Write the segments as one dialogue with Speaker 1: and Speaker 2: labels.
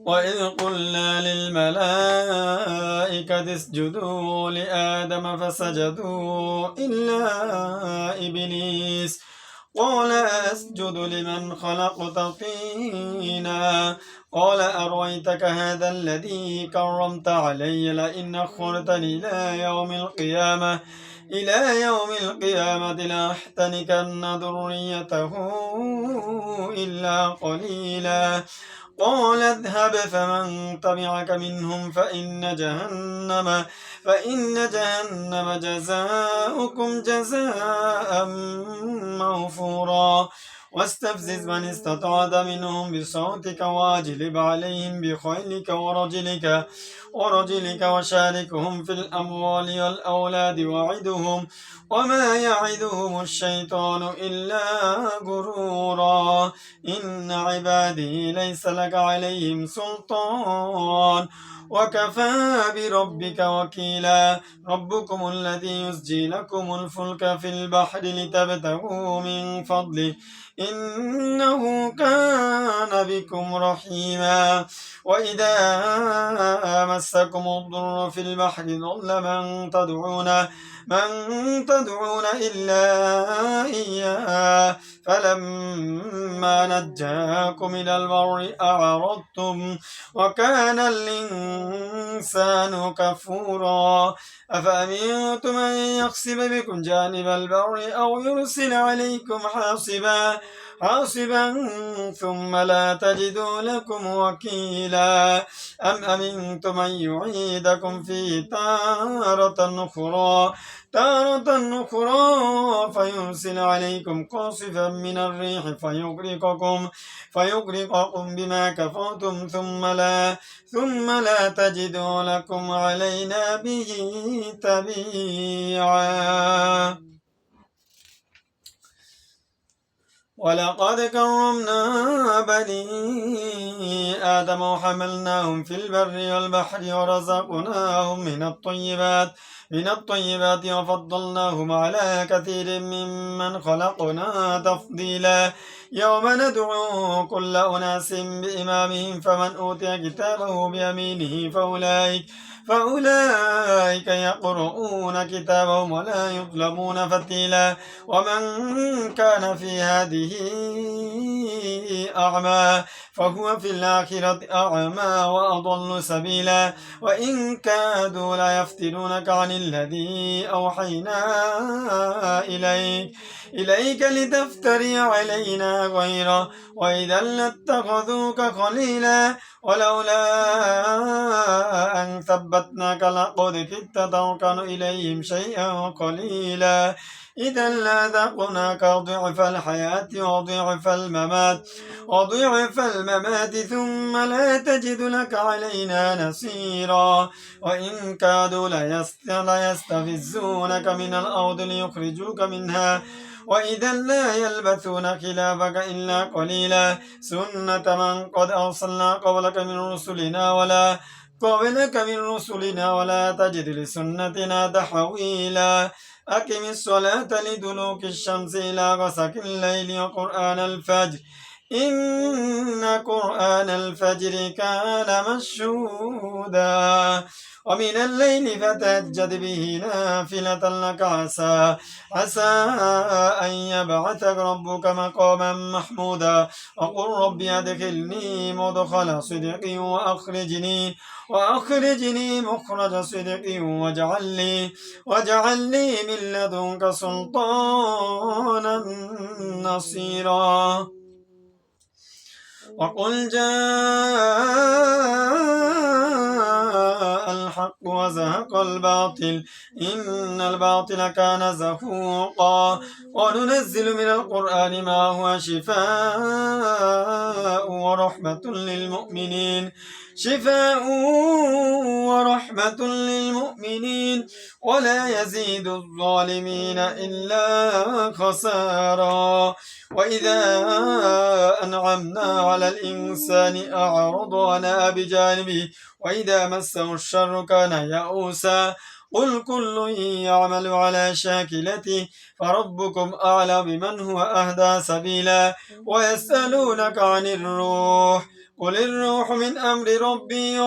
Speaker 1: وإذ قلنا للملائكة اسجدوا لآدم فسجدوا إلا إبليس قال أسجد لمن خلقت طينا قال أرأيتك هذا الذي كرمت علي لئن أخرتني إلى يوم القيامة لأحتنكن ذريته إلا قليلا قال اذهب فمن تبعك منهم فإن جهنم جزاؤكم جزاء موفورا واستفزز من استطعت منهم بصوتك واجلب عليهم بخيلك ورجلك وشاركهم في الأموال والأولاد وعدهم وما يعدهم الشيطان إلا غرورا إن عبادي ليس لك عليهم سلطان وكفى بربك وكيلا ربكم الذي يسجي لكم الفلك في البحر لتبتغوا من فضله إنه كان بكم رحيما وإذا مسكم الضر في البحر ضل من تدعون إلا إياه فلما نجاكم إلى البر أعرضتم وكان الإنسان كفورا أفأمنتم أن يخسف بكم جانب البر أو يرسل عليكم حاصبا ثم لا تجدوا لكم وكيلا أم أمنتم أن يعيدكم فيه تارة أخرى فيرسل عليكم قاصفا من الريح فيغرقكم بما كفرتم ثم لا تجدوا لكم علينا به تبيعا ولقد كرمنا بني آدم وحملناهم في البر والبحر ورزقناهم من الطيبات وفضلناهم على كثير ممن خلقنا تفضيلا يوم ندعو كل أناس بإمامهم فمن أوتي كتابه بيمينه فأولئك يقرؤون كتابهم ولا يظلمون فتيلا ومن كان في هذه أعمى فهو في الآخرة أعمى وأضل سبيلا وإن كادوا ليفتنونك عن الذي أوحينا إليك لتفتري علينا غيره وإذا لاتخذوك خليلا ولولا أن ثبتناك لقد كدت تركن إليهم شيئا قليلا إذا لذقناك ضعف الحياة وضعف الممات ثم لا تجد لك علينا نصيرا وإن كادوا ليستفزونك من الأرض ليخرجوك منها وإذا لا يلبثون خلافك إلا قليلا سنة من قد أرسلنا قبلك من رسلنا ولا تجد لسنتنا تحويلا أقم الصلاة لدلوك الشمس إلى غسق الليل وقرآن الفجر إن قرآن الفجر كان مشهودا ومن الليل فتهجد به نافلة لك عسى أن يبعثك ربك مقاما محمودا وقل رب أدخلني مدخل صدق وأخرجني مخرج صدق واجعل لي من لدنك سلطانا نصيرا وقل جاء الحق وزهق الباطل إن الباطل كان زهوقا وننزل من القرآن ما هو شفاء ورحمة للمؤمنين ولا يزيد الظالمين إلا خسارا وإذا أنعمنا على الإنسان أعرض عنها بجانبه وإذا مسه الشر كان يئوسا قل كل يعمل على شاكلته فربكم أعلم بمن هو أهدى سبيلا ويسألونك عن الروح قل الروح من أمر ربي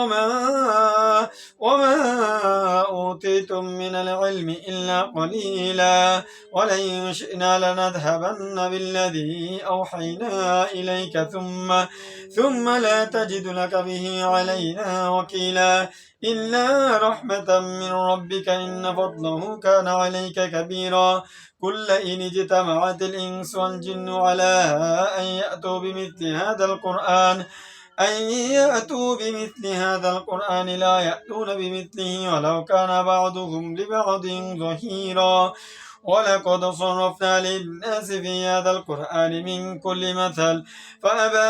Speaker 1: وما أوتيتم من العلم إلا قليلا ولئن شئنا لنذهبن بالذي أوحينا إليك ثم لا تجد لك به علينا وكيلا إلا رحمة من ربك إن فضله كان عليك كبيرا كل إن اجتمعت الإنس والجن على أن يأتوا بمثل هذا القرآن لا يأتون بمثله ولو كان بعضهم لبعض ظهيرا ولقد صرفنا للناس في هذا القرآن من كل مثل فأبى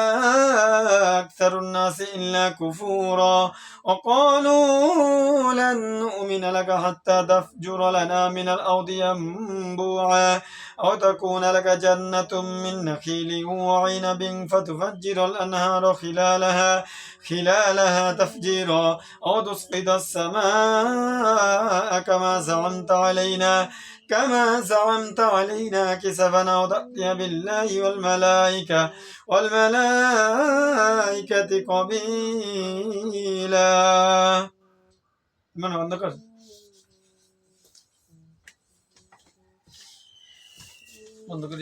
Speaker 1: أكثر الناس إلا كفورا وقالوا لن نؤمن لك حتى تفجر لنا من الأرض ينبوعا أو تكون لك جنة من نخيل وعنب فتفجر الأنهار خلالها تفجيرا أو تسقط السماء كما زعمت علينا كسفا أو تأتي بالله والملائكة قبيلا من عندك بندقر